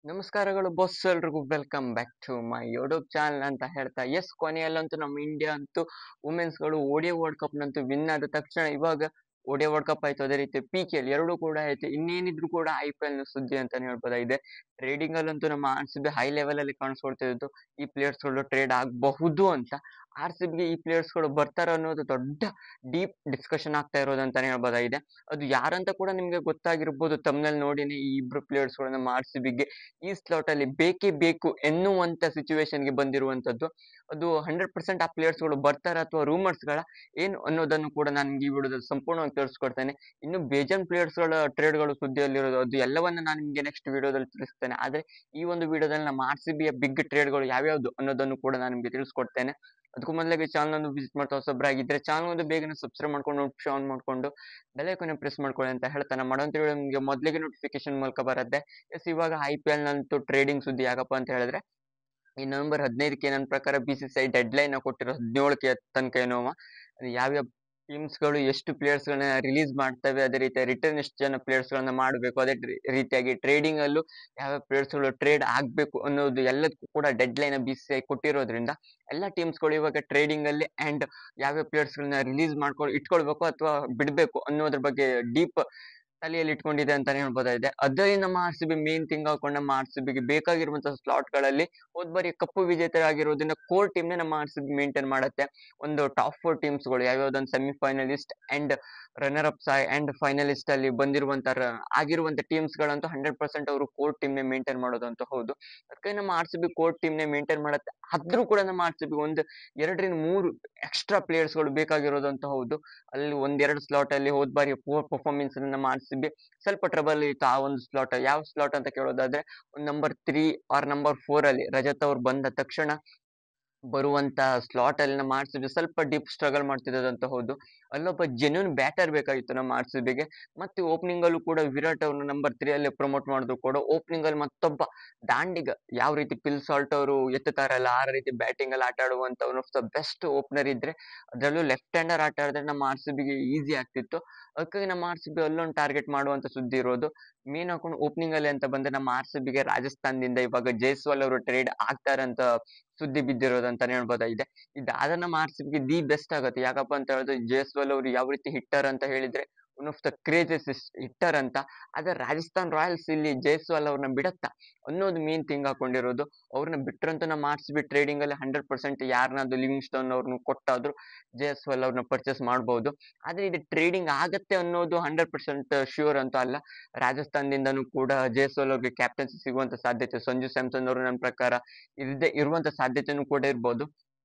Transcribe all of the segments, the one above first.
ನಮಸ್ಕಾರಗಳು ಬಾಸ್, ಎಲ್ರಿಗೂ welcome back to my YouTube channel ಅಂತ ಹೇಳ್ತಾ, ಎಸ್ ಕೊನೆಯಲ್ಲಂತೂ ನಮ್ಮ ಇಂಡಿಯಾ ಅಂತೂ ವುಮೆನ್ಸ್ಗಳು ಓಡಿಯೋ ವರ್ಲ್ಡ್ ಕಪ್ನಂತೂ ವಿನ್ ಆದ ತಕ್ಷಣ ಇವಾಗ ಓಡಿಯೋ ವರ್ಲ್ಡ್ ಕಪ್ ಆಯ್ತು, ಅದೇ ರೀತಿ PKL ಎರಡೂ ಕೂಡ ಆಯ್ತು. ಇನ್ನೇನಿದ್ರು ಕೂಡ IPL ನ ಸುದ್ದಿ ಅಂತಾನೆ ಹೇಳ್ಬೋದಾಗಿದೆ. ಟ್ರೇಡಿಂಗ್ ಅಲ್ಲಂತೂ ನಮ್ಮ RCB ಹೈ ಲೆವೆಲ್ ಅಲ್ಲಿ ಕಾಣಿಸ್ಕೊಳ್ತಿದ್ದು ಈ ಪ್ಲೇಯರ್ಸ್ ಗಳು ಟ್ರೇಡ್ ಆಗಬಹುದು ಅಂತ. RCBಗೆ ಈ ಪ್ಲೇಯರ್ಸ್ ಗಳು ಬರ್ತಾರ ಅನ್ನೋದು ದೊಡ್ಡ ಡೀಪ್ ಡಿಸ್ಕಷನ್ ಆಗ್ತಾ ಇರೋದು ಅಂತಾನೆ ಹೇಳ್ಬೋದಾಗಿದೆ. ಅದು ಯಾರಂತ ಕೂಡ ನಿಮ್ಗೆ ಗೊತ್ತಾಗಿರ್ಬೋದು, ತಮ್ಮನಲ್ಲಿ ನೋಡಿನಿ ಈ ಇಬ್ರು ಪ್ಲೇಯರ್ಸ್ ಗಳು ನಮ್ಮ RCBಗೆ ಈ ಸ್ಲಾಟ್ ಅಲ್ಲಿ ಬೇಕೇ ಬೇಕು ಎನ್ನುವಂತ ಸಿಚುವೇಶನ್ ಗೆ ಬಂದಿರುವಂತದ್ದು. ಅದು 100% ಆ ಪ್ಲೇಯರ್ಸ್ ಗಳು ಬರ್ತಾರ ಅಥವಾ ರೂಮರ್ಸ್ ಗಳ ಏನು ಅನ್ನೋದನ್ನು ಕೂಡ ನಾನು ನಿಮ್ಗೆ ಈ ವಿಡಿಯೋದಲ್ಲಿ ಸಂಪೂರ್ಣವಾಗಿ ತಿಳಿಸ್ಕೊಡ್ತೇನೆ. ಇನ್ನು ಬೇಜಾನ್ ಪ್ಲೇಯರ್ಸ್ ಗಳ ಟ್ರೇಡ್ ಗಳು ಸುದ್ದಿಯಲ್ಲಿರೋದು, ಅದು ಎಲ್ಲವನ್ನ ನಾನು ನಿಮ್ಗೆ ನೆಕ್ಸ್ಟ್ ವಿಡಿಯೋದಲ್ಲಿ ತಿಳಿಸ್ತೇನೆ. ಆದ್ರೆ ಈ ಒಂದು ವಿಡಿಯೋದಲ್ಲಿ ನಮ್ಮ RCBಯ ಬಿಗ್ ಟ್ರೇಡ್ ಗಳು ಯಾವ್ಯಾವ್ದು ಅನ್ನೋದನ್ನು ಕೂಡ ನಾನು ನಿಮ್ಗೆ ತಿಳಿಸ್ಕೊಡ್ತೇನೆ. ಅದಕ್ಕೂ ಮೊದಲಾಗಿ ಚಾನಲ್ ಅನ್ನು ವಿಸಿಟ್ ಮಾಡ್ತಾ ಹೊಸಬ್ರಾಗಿದ್ರೆ ಚಾನಲ್ ಒಂದು ಬೇಗನೆ ಸಬ್ಸ್ಕ್ರೈಬ್ ಮಾಡ್ಕೊಂಡು ನೋಟಿಫಿಕೇಶನ್ ಆನ್ ಮಾಡ್ಕೊಂಡು ಬೆಲ್ ಐಕಾನ್ ಪ್ರೆಸ್ ಮಾಡ್ಕೊಳ್ಳಿ ಅಂತ ಹೇಳ್ತಾನೆ. ಮಾಡೋಂತ ವಿಡಿಯೋ ನಿಮಗೆ ಮೊದಲಿಗೆ ನೋಟಿಫಿಕೇಶನ್ ಮೂಲಕ ಬರುತ್ತೆ. ಎಸ್, ಇವಾಗ IPL ನಂತೂ ಟ್ರೇಡಿಂಗ್ ಸುದ್ದಿ ಯಾಕಪ್ಪ ಅಂತ ಹೇಳಿದ್ರೆ, ಈ ನವೆಂಬರ್ 15ಕ್ಕೆ ನನ್ನ ಪ್ರಕಾರ BCCI ಡೆಡ್ ಲೈನ್ ಕೊಟ್ಟಿರೋ 17ಕ್ಕೆ ತನಕ ಏನೋ ಯಾವ್ಯಾವ ಟೀಮ್ಸ್ ಗಳು ಎಷ್ಟು ಪ್ಲೇಯರ್ಸ್ ಗಳನ್ನ ರಿಲೀಸ್ ಮಾಡ್ತವೆ, ಅದೇ ರೀತಿ ರಿಟರ್ನ್ ಎಷ್ಟು ಜನ ಪ್ಲೇಯರ್ಸ್ ಗಳನ್ನ ಮಾಡಬೇಕು, ಅದೇ ರೀತಿಯಾಗಿ ಟ್ರೇಡಿಂಗ್ ಅಲ್ಲೂ ಯಾವ ಪ್ಲೇಯರ್ಸ್ ಗಳು ಟ್ರೇಡ್ ಆಗ್ಬೇಕು ಅನ್ನೋದು ಎಲ್ಲದಕ್ಕೂ ಕೂಡ ಡೆಡ್ ಲೈನ್ BCCI ಕೊಟ್ಟಿರೋದ್ರಿಂದ ಎಲ್ಲ ಟೀಮ್ಸ್ ಗಳು ಇವಾಗ ಟ್ರೇಡಿಂಗ್ ಅಲ್ಲಿ ಅಂಡ್ ಯಾವ್ಯಾವ ಪ್ಲೇಯರ್ಸ್ ಗಳನ್ನ ರಿಲೀಸ್ ಇಟ್ಕೊಳ್ಬೇಕು ಅಥವಾ ಬಿಡ್ಬೇಕು ಅನ್ನೋದ್ರ ಬಗ್ಗೆ ಡೀಪ್ ತಲೆಯಲ್ಲಿ ಇಟ್ಕೊಂಡಿದೆ ಅಂತಾನೆ ಹೇಳ್ಬೋದಾಗಿದೆ. ಅದೇ ನಮ್ಮ RCB ಮೇನ್ ಥಿಂಗ್ ಹಾಕೊಂಡು ನಮ್ಮ RCBಗೆ ಬೇಕಾಗಿರುವಂತಹ ಸ್ಲಾಟ್ ಗಳಲ್ಲಿ ಹೋದ್ ಬಾರಿ ಕಪ್ಪು ವಿಜೇತರಾಗಿರೋದ್ರಿಂದ ಕೋರ್ ಟೀಮ್ ನೇ ನಮ್ಮ RCB ಮೇಂಟೈನ್ ಮಾಡುತ್ತೆ. ಒಂದು ಟಾಪ್ 4 ಟೀಮ್ಸ್ ಗಳು ಯಾವ್ಯಾವ್ದೊಂದು semifinalist and runner ups and finalist ಅಲ್ಲಿ ಬಂದಿರುವಂತ ಆಗಿರುವಂತ ಟೀಮ್ಸ್ ಗಳಂತೂ 100% ಅವರು ಕೋರ್ ಟೀಮ್ ನೇ ಮೇಂಟೈನ್ ಮಾಡೋದಂತೂ ಹೌದು. ಅದಕ್ಕೆ ನಮ್ಮ RCB ಕೋರ್ ಟೀಮ್ ನೇ ಮೇಂಟೈನ್ ಮಾಡುತ್ತೆ. ಆದ್ರೂ ಕೂಡ ನಮ್ಮ RCB ಒಂದು 2-3 ಎಕ್ಸ್ಟ್ರಾ ಪ್ಲೇಯರ್ಸ್ ಗಳು ಬೇಕಾಗಿರೋದಂತೂ ಹೌದು. ಅಲ್ಲಿ ಒಂದೆರಡು ಸ್ಲಾಟ್ ಅಲ್ಲಿ ಹೋದ್ ಬಾರಿ ಪೂರ್ ಪರ್ಫಾರ್ಮೆನ್ಸ್ ನಮ್ಮ RCB ಸ್ವಲ್ಪ ಟ್ರಬಲ್ ಇತ್ತು. ಆ ಒಂದು ಸ್ಲಾಟ್ ಯಾವ ಸ್ಲಾಟ್ ಅಂತ ಕೇಳೋದಾದ್ರೆ, ನಂಬರ್ 3 ಆರ್ ನಂಬರ್ 4 ಅಲ್ಲಿ ರಜತ್ ಅವ್ರು ಬಂದ ತಕ್ಷಣ ಬರುವಂತ ಸ್ಲಾಟ್ ಅಲ್ಲಿ ನಮ್ಮ RCB ಸ್ವಲ್ಪ ಡೀಪ್ ಸ್ಟ್ರಗಲ್ ಮಾಡ್ತಿರೋದಂತ ಹೌದು. ಅಲ್ಲೊಬ್ಬ ಜೆನ್ಯೂನ್ ಬ್ಯಾಟರ್ ಬೇಕಾಗಿತ್ತು ನಮ್ಮ RCBಗೆ. ಮತ್ತೆ ಓಪನಿಂಗ್ ಅಲ್ಲೂ ಕೂಡ ವಿರಾಟ್ ಅವ್ರನ್ನ ನಂಬರ್ 3 ಅಲ್ಲಿ ಪ್ರಮೋಟ್ ಮಾಡಿದ್ರು ಕೂಡ ಓಪನಿಂಗ್ ಅಲ್ಲಿ ಮತ್ತೊಬ್ಬ ದಾಂಡಿಗ, ಯಾವ ರೀತಿ ಪಿಲ್ ಸಾಲ್ಟ್ ಅವರು ಎತ್ತುತ್ತಾರಲ್ಲ ಆ ರೀತಿ ಬ್ಯಾಟಿಂಗ್ ಅಲ್ಲಿ ಆಟ ಆಡುವಂತ one of the best opener ಇದ್ರೆ, ಅದರಲ್ಲೂ ಲೆಫ್ಟ್ ಹ್ಯಾಂಡರ್ ಆಟ ಆಡಿದ್ರೆ ನಮ್ಮ RCBಗೆ ಈಸಿ ಆಗ್ತಿತ್ತು. ಅದಕ್ಕಾಗಿ ನಮ್ಮ RCB ಅಲ್ಲೊಂದು ಟಾರ್ಗೆಟ್ ಮಾಡುವಂತ ಸುದ್ದಿ ಇರೋದು. ಮೇನ್ ಹಾಕೊಂಡು ಓಪನಿಂಗ್ ಅಲ್ಲಿ ಅಂತ ಬಂದ್ರೆ ನಮ್ಮ RCBಗೆ ರಾಜಸ್ಥಾನದಿಂದ ಇವಾಗ ಜೈಸ್ವಾಲ್ ಅವರು ಟ್ರೇಡ್ ಆಗ್ತಾರಂತ ಸುದ್ದಿ ಬಿದ್ದಿರೋದಂತಾನೆ ಹೇಳ್ಬೋದಾಗಿದೆ. ಇದಾದ ನಮ್ಮ RCBಗೆ ದಿ ಬೆಸ್ಟ್ ಆಗುತ್ತೆ. ಯಾಕಪ್ಪ ಅಂತ ಹೇಳಿದ್ರೆ, ಜೈಸ್ವಾಲ್ ಅವರು ಯಾವ ರೀತಿ ಹಿಟ್ಟರ್ ಅಂತ ಹೇಳಿದ್ರೆ ಒನ್ ಆಫ್ ದ ಕ್ರೇಜಸ್ ಹಿಟ್ಟರ್ ಅಂತ. ಆದ್ರೆ ರಾಜಸ್ಥಾನ್ ರಾಯಲ್ಸ್ ಇಲ್ಲಿ ಜೈಸ್ವಾಲ್ ಅವ್ರನ್ನ ಬಿಡತ್ತಾ ಅನ್ನೋದು ಮೇನ್ ಥಿಂಗ್ ಹಾಕೊಂಡಿರೋದು. ಅವ್ರನ್ನ ಬಿಟ್ರಂತೂ ನಮ್ಮ RCB ಟ್ರೇಡಿಂಗ್ ಅಲ್ಲಿ 100% ಯಾರನ್ನಾದ್ರು ಲಿವಿಂಗ್ ಸ್ಟೋನ್ ಅವ್ರನ್ನ ಕೊಟ್ಟಾದ್ರು ಜೈಸ್ವಾಲ್ ಅವ್ರನ್ನ ಪರ್ಚೇಸ್ ಮಾಡಬಹುದು. ಆದ್ರೆ ಇದು ಟ್ರೇಡಿಂಗ್ ಆಗತ್ತೆ ಅನ್ನೋದು 100% ಶ್ಯೂರ್ ಅಂತೂ ಅಲ್ಲ. ರಾಜಸ್ಥಾನದಿಂದನೂ ಕೂಡ ಜೈಸ್ವಾಲ್ ಅವ್ರಿಗೆ ಕ್ಯಾಪ್ಟನ್ಸಿ ಸಿಗುವಂತ ಸಾಧ್ಯತೆ, ಸಂಜು ಸ್ಯಾಮ್ಸನ್ ಅವರು ನನ್ನ ಪ್ರಕಾರ ಇರುವಂತ ಸಾಧ್ಯತೆನೂ ಕೂಡ ಇರ್ಬೋದು.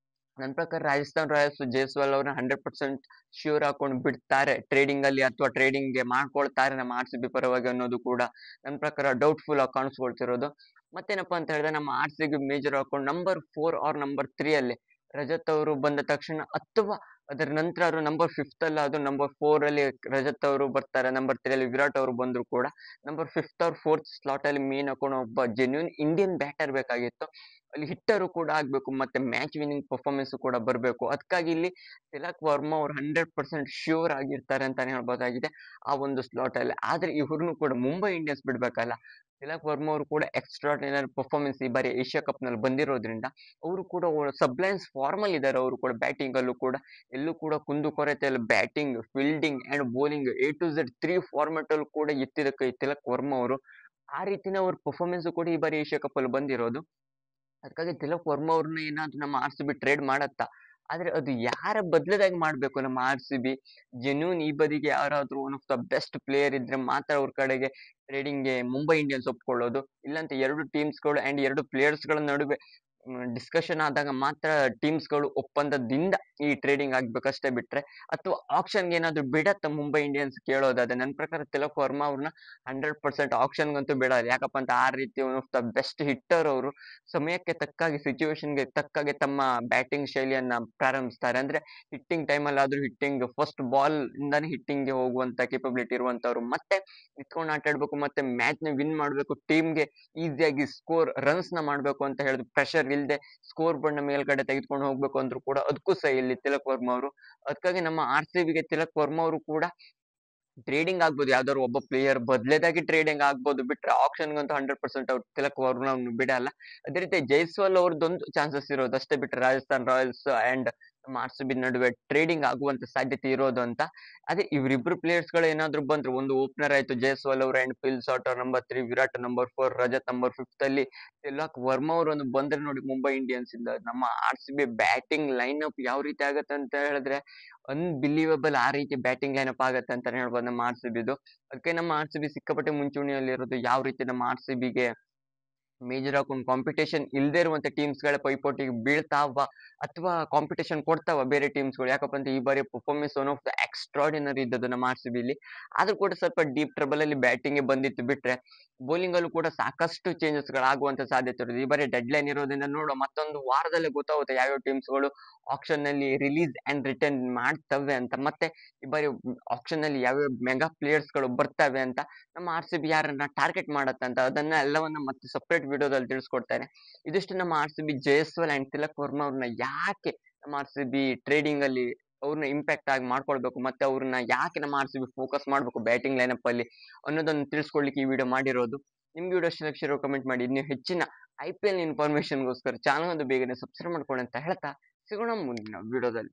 ನನ್ನ ಪ್ರಕಾರ ರಾಜಸ್ಥಾನ್ ರಾಯಲ್ಸ್ ಜೈಸ್ವಾಲ್ ಅವ್ರನ್ನ 100% ಶ್ಯೂರ್ ಹಾಕೊಂಡು ಬಿಡ್ತಾರೆ ಟ್ರೇಡಿಂಗ್ ಅಲ್ಲಿ, ಅಥವಾ ಟ್ರೇಡಿಂಗ್ ಗೆ ಮಾಡ್ಕೊಳ್ತಾರೆ ನಮ್ಮ RCB ಪರವಾಗಿ ಅನ್ನೋದು ಕೂಡ ನನ್ನ ಪ್ರಕಾರ ಡೌಟ್ಫುಲ್ ಆಗಿ ಕಾಣಿಸ್ಕೊಳ್ತಿರೋದು. ಮತ್ತೇನಪ್ಪಾ ಅಂತ ಹೇಳಿದ್ರೆ, ನಮ್ಮ RCB ಮೇಜರ್ ಹಾಕೊಂಡು ನಂಬರ್ 4 ಆರ್ ನಂಬರ್ 3 ಅಲ್ಲಿ ರಜತ್ ಅವರು ಬಂದ ತಕ್ಷಣ, ಅಥವಾ ಅದರ ನಂತರ ಅವರು ನಂಬರ್ 5th ಅಲ್ಲಿ ಅದು ನಂಬರ್ 4 ಅಲ್ಲಿ ರಜತ್ ಅವರು ಬರ್ತಾರೆ, ನಂಬರ್ 3 ಅಲ್ಲಿ ವಿರಾಟ್ ಅವರು ಬಂದ್ರು ಕೂಡ number 5th or 4th slot ಅಲ್ಲಿ ಮೇನ್ ಹಾಕೊಂಡು ಒಬ್ಬ ಜೆನ್ಯೂನ್ ಇಂಡಿಯನ್ ಬ್ಯಾಟರ್ ಬೇಕಾಗಿತ್ತು. ಅಲ್ಲಿ ಹಿಟ್ಟರು ಕೂಡ ಆಗ್ಬೇಕು, ಮತ್ತೆ ಮ್ಯಾಚ್ ವಿನ್ನಿಂಗ್ ಪರ್ಫಾರ್ಮೆನ್ಸ್ ಕೂಡ ಬರಬೇಕು. ಅದಕ್ಕಾಗಿ ಇಲ್ಲಿ ತಿಲಕ್ ವರ್ಮಾ ಅವ್ರು 100% ಶ್ಯೂರ್ ಆಗಿರ್ತಾರೆ ಅಂತಾನೆ ಹೇಳ್ಬೋದಾಗಿದೆ ಆ ಒಂದು ಸ್ಲಾಟ್ ಅಲ್ಲಿ. ಆದ್ರೆ ಇವ್ರನ್ನು ಕೂಡ ಮುಂಬೈ ಇಂಡಿಯನ್ಸ್ ಬಿಡ್ಬೇಕಲ್ಲ. ತಿಲಕ್ ವರ್ಮಾ ಅವರು ಕೂಡ ಎಕ್ಸ್ಟ್ರಾರ್ಡಿನರಿ ಪರ್ಫಾರ್ಮೆನ್ಸ್ ಈ ಬಾರಿ ಏಷ್ಯಾ ಕಪ್ ನಲ್ಲಿ ಬಂದಿರೋದ್ರಿಂದ ಅವರು ಕೂಡ ಸಬ್ಲೈನ್ಸ್ ಫಾರ್ಮ್ ಅಲ್ಲಿ ಇದ್ದಾರೆ. ಅವರು ಕೂಡ ಬ್ಯಾಟಿಂಗ್ ಅಲ್ಲೂ ಕೂಡ ಎಲ್ಲೂ ಕೂಡ ಕುಂದು ಕೊರತೆ ಇಲ್ಲ. Batting, fielding and bowling A to Z 3 format ಅಲ್ಲೂ ಕೂಡ ಎತ್ತಿದ ಕೈ ತಿಲಕ್ ವರ್ಮಾ ಅವರು. ಆ ರೀತಿನ ಅವ್ರ ಪರ್ಫಾರ್ಮೆನ್ಸ್ ಕೂಡ ಈ ಬಾರಿ ಏಷ್ಯಾ ಕಪ್ ಅಲ್ಲಿ ಬಂದಿರೋದು. ಅದಕ್ಕಾಗಿ ತಿಲಕ್ ವರ್ಮಾ ಅವ್ರನ್ನ ಏನಾದ್ರು ನಮ್ಮ RCB ಟ್ರೇಡ್ ಮಾಡತ್ತಾ, ಆದ್ರೆ ಅದು ಯಾರ ಬದಲದಾಗಿ ಮಾಡ್ಬೇಕು ನಮ್ಮ RCB. ಜೆನ್ಯೂನ್ ಈ ಬದಿಗೆ ಯಾರಾದ್ರೂ one of the best player ಇದ್ರೆ ಮಾತ್ರ ಅವ್ರ ಕಡೆಗೆ ಟ್ರೇಡಿಂಗ್ ಗೆ ಮುಂಬೈ ಇಂಡಿಯನ್ಸ್ ಒಪ್ಕೊಳ್ಳೋದು. ಇಲ್ಲಂತ ಎರಡು ಟೀಮ್ಸ್ ಗಳು ಅಂಡ್ ಎರಡು ಪ್ಲೇಯರ್ಸ್ ಗಳ ನಡುವೆ ಡಿಸ್ಕಷನ್ ಆದಾಗ ಮಾತ್ರ ಟೀಮ್ಸ್ ಗಳು ಒಪ್ಪಂದದಿಂದ ಈ ಟ್ರೇಡಿಂಗ್ ಆಗ್ಬೇಕಷ್ಟೇ. ಬಿಟ್ರೆ ಅಥವಾ ಆಕ್ಷನ್ ಏನಾದ್ರು ಬಿಡತ್ತ ಮುಂಬೈ ಇಂಡಿಯನ್ಸ್ ಕೇಳೋದಾದ್ರೆ, ನನ್ನ ಪ್ರಕಾರ ತಿಲಕ್ ವರ್ಮಾ ಅವ್ರನ್ನ 100% ಆಕ್ಷನ್ ಗಂತೂ ಬಿಡಲ್ಲ. ಯಾಕಪ್ಪ ಅಂತ ಆ ರೀತಿ one of the best hitter ಅವರು. ಸಮಯಕ್ಕೆ ತಕ್ಕಾಗಿ, ಸಿಚುವೇಶನ್ಗೆ ತಕ್ಕಾಗೆ ತಮ್ಮ ಬ್ಯಾಟಿಂಗ್ ಶೈಲಿಯನ್ನ ಪ್ರಾರಂಭಿಸ್ತಾರೆ. ಅಂದ್ರೆ ಹಿಟ್ಟಿಂಗ್ ಟೈಮ್ ಅಲ್ಲಿ ಆದ್ರೂ ಹಿಟ್ಟಿಂಗ್, ಫಸ್ಟ್ ಬಾಲ್ ಇಂದಾನೆ ಹಿಟ್ಟಿಂಗ್ ಗೆ ಹೋಗುವಂತ ಕೇಪಬಿಲಿಟಿ ಇರುವಂತವ್ರು. ಮತ್ತೆ ನಿತ್ಕೊಂಡು ಆಟ ಆಡ್ಬೇಕು, ಮತ್ತೆ ಮ್ಯಾಚ್ ನ ವಿನ್ ಮಾಡ್ಬೇಕು, ಟೀಮ್ ಗೆ ಈಸಿಯಾಗಿ ಸ್ಕೋರ್ ರನ್ಸ್ ನ ಮಾಡ್ಬೇಕು ಅಂತ ಹೇಳಿದ್ರು ಪ್ರೆಷರ್ ಇಲ್ಲದೆ ಸ್ಕೋರ್ ಬೋರ್ಡ್ ನ ಮೇಲ್ಗಡೆ ತೆಗೆದುಕೊಂಡು ಹೋಗ್ಬೇಕು ಅಂದ್ರು ಕೂಡ ಅದಕ್ಕೂ ಸಹ ಇಲ್ಲಿ ತಿಲಕ್ ವರ್ಮಾ ಅವರು. ಅದಕ್ಕಾಗಿ ನಮ್ಮ RCBಗೆ ತಿಲಕ್ ವರ್ಮಾ ಅವರು ಕೂಡ ಟ್ರೇಡಿಂಗ್ ಆಗ್ಬೋದು, ಯಾವ್ದಾದ್ರು ಒಬ್ಬ ಪ್ಲೇಯರ್ ಬದಲೇದಾಗಿ ಟ್ರೇಡಿಂಗ್ ಆಗ್ಬೋದು ಬಿಟ್ರೆ ಆಕ್ಷನ್ಗಂತೂ 100% ಅವ್ರು ತಿಲಕ್ ವರ್ಮ ಬಿಡಲ್ಲ. ಅದೇ ರೀತಿ ಜೈಸ್ವಾಲ್ ಅವ್ರದ್ದೊಂದು ಚಾನ್ಸಸ್ ಇರೋದು ಅಷ್ಟೇ ಬಿಟ್ರೆ ರಾಜಸ್ಥಾನ್ ರಾಯಲ್ಸ್ ಅಂಡ್ ನಮ್ಮ ಆರ್ ಸಿ ಬಿ ನಡುವೆ ಟ್ರೇಡಿಂಗ್ ಆಗುವಂತ ಸಾಧ್ಯತೆ ಇರೋದು ಅಂತ. ಅದೇ ಇವರಿಬ್ರು ಪ್ಲೇಯರ್ಸ್ ಗಳು ಏನಾದ್ರು ಬಂದ್ರು, ಒಂದು ಓಪನರ್ ಆಯ್ತು ಜೈಸ್ವಾಲ್ ಅವರು and Phil Salt number 3, Virat number 4, Rajat number 5 ಅಲ್ಲಿ ತಿಲಕ್ ವರ್ಮಾ ಅವರು ಒಂದು ಬಂದ್ರೆ ನೋಡಿ ಮುಂಬೈ ಇಂಡಿಯನ್ಸ್ ಇಂದ, ನಮ್ಮ R C B batting line up ಯಾವ ರೀತಿ ಆಗತ್ತೆ ಅಂತ ಹೇಳಿದ್ರೆ ಅನ್ಬಿಲೀವಬಲ್ ಆ ರೀತಿ ಬ್ಯಾಟಿಂಗ್ ಲೈನ್ ಅಪ್ ಆಗತ್ತೆ ಅಂತಾನೆ ಹೇಳ್ಬೋದು ನಮ್ಮ ಆರ್ ಸಿ ಬಿದು. ಅದಕ್ಕೆ ನಮ್ಮ ಆರ್ ಸಿ ಬಿ ಸಿಕ್ಕಾಪಟ್ಟೆ ಮುಂಚೂಣಿಯಲ್ಲಿರೋದು. ಯಾವ ರೀತಿ ನಮ್ಮ ಆರ್ ಸಿ ಬಿಗೆ ಮೇಜರ್ ಆಗಿ ಒಂದು ಕಾಂಪಿಟೇಷನ್ ಇಲ್ಲದೆ ಇರುವಂತ ಟೀಮ್ಸ್ ಗಳ ಪೈಪೋಟಿಗೆ ಬೀಳ್ತಾವ ಅಥವಾ ಕಾಂಪಿಟೇಷನ್ ಕೊಡ್ತಾವ ಬೇರೆ ಟೀಮ್ಸ್ ಗಳು. ಯಾಕಪ್ಪ ಅಂತ ಈ ಬಾರಿ performance one of the extraordinary ಇದ್ದದ್ದು ನಮ್ಮ ಆರ್ ಸಿ ಬಿಲಿ. ಆದ್ರೂ ಕೂಡ ಸ್ವಲ್ಪ ಡೀಪ್ ಟ್ರಬಲ್ ಅಲ್ಲಿ ಬ್ಯಾಟಿಂಗ್ ಬಂದಿತ್ತು ಬಿಟ್ರೆ ಬೌಲಿಂಗ್ ಅಲ್ಲೂ ಕೂಡ ಸಾಕಷ್ಟು ಚೇಂಜಸ್ ಗಳಾಗುವಂತ ಸಾಧ್ಯತೆ ಇರೋದು. ಈ ಬಾರಿ ಡೆಡ್ ಲೈನ್ ಇರೋದ್ರಿಂದ ನೋಡುವ ಮತ್ತೊಂದು ವಾರದಲ್ಲೇ ಗೊತ್ತಾಗುತ್ತೆ ಯಾವ್ಯಾವ ಟೀಮ್ಸ್ ಗಳು ಆಪ್ಷನ್ ನಲ್ಲಿ ರಿಲೀಸ್ ಅಂಡ್ ರಿಟರ್ನ್ ಮಾಡ್ತವೆ ಅಂತ, ಮತ್ತೆ ಈ ಬಾರಿ ಆಪ್ಷನ್ ನಲ್ಲಿ ಯಾವ್ಯಾವ ಮೆಗಾ ಪ್ಲೇಯರ್ಸ್ ಗಳು ಬರ್ತವೆ ಅಂತ, ನಮ್ಮ ಆರ್ ಸಿ ಬಿ ಯಾರನ್ನ ಟಾರ್ಗೆಟ್ ಮಾಡತ್ತಂತ ಅದನ್ನ ಎಲ್ಲವನ್ನ ಮತ್ತೆ ಸಪ್ರೇಟ್ ವಿಡಿಯೋದಲ್ಲಿ ತಿಳಿಸ್ಕೊಡ್ತೇನೆ. ಇದಿಷ್ಟು ನಮ್ಮ R C B Jaiswal and Tilak Varma ಅವ್ರನ್ನ ಯಾಕೆ ನಮ್ಮ ಆರ್ ಸಿ ಬಿ ಟ್ರೇಡಿಂಗ್ ಅಲ್ಲಿ ಅವ್ರನ್ನ ಇಂಪ್ಯಾಕ್ಟ್ ಆಗಿ ಮಾಡ್ಕೊಳ್ಬೇಕು, ಮತ್ತೆ ಅವ್ರನ್ನ ಯಾಕೆ ನಮ್ಮ ಆರ್ ಸಿ ಬಿ ಫೋಕಸ್ ಮಾಡ್ಬೇಕು ಬ್ಯಾಟಿಂಗ್ ಲೈನಪ್ ಅಲ್ಲಿ ಅನ್ನೋದನ್ನ ತಿಳಿಸ್ಕೊಡ್ಲಿಕ್ಕೆ ಈ ವಿಡಿಯೋ ಮಾಡಿರೋದು. ನಿಮ್ಗೆ ವಿಡಿಯೋ ಇಷ್ಟ ಕಮೆಂಟ್ ಮಾಡಿ. ಇನ್ನು ಹೆಚ್ಚಿನ ಐ ಪಿ ಎಲ್ ಇನ್ಫಾರ್ಮೇಶನ್ಗೋಸ್ಕರ ಚಾನಲ್ ಒಂದು ಬೇಗನೆ ಸಬ್ಸ್ಕ್ರೈಬ್ ಮಾಡ್ಕೊಳ್ಳಿ ಅಂತ ಹೇಳ್ತಾ ಸಿಗೋಣ ಮುಂದಿನ ವಿಡಿಯೋದಲ್ಲಿ.